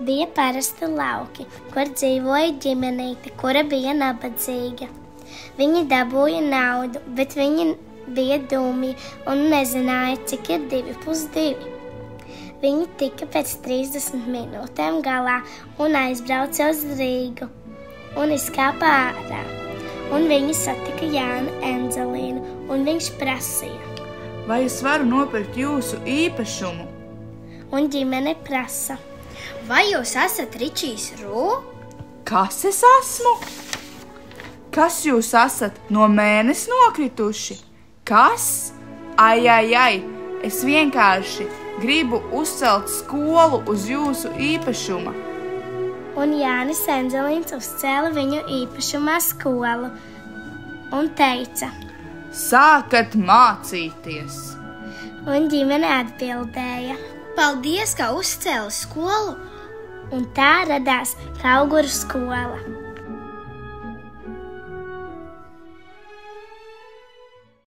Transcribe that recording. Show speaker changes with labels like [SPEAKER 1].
[SPEAKER 1] Bija parasti lauki, kur dzīvoja ģimenīte, kura bija nabadzīga. Viņi dabūja naudu, bet viņi bija dūmji un nezināja, cik ir 2 + 2. Viņi tika pēc 30 minūtēm galā un aizbrauca uz Rīgu un izkāpa ārā. Un viņi satika Jānu Enzelīnu, un viņš prasīja:
[SPEAKER 2] vai es varu nopirkt jūsu īpašumu?
[SPEAKER 1] Un ģimene prasa:
[SPEAKER 3] vai jūs esat Ričijs Rū?
[SPEAKER 2] Kas es esmu? Kas jūs esat, no mēness nokrituši? Kas? Ai, es vienkārši gribu uzcelt skolu uz jūsu īpašuma.
[SPEAKER 1] Un Jānis Enzelīns uzcēla viņu īpašumā skolu un teica:
[SPEAKER 2] sākat mācīties!
[SPEAKER 1] Un ģimene atbildēja:
[SPEAKER 3] paldies, ka uzcēli skolu!
[SPEAKER 1] Un tā radās Kauguru skola.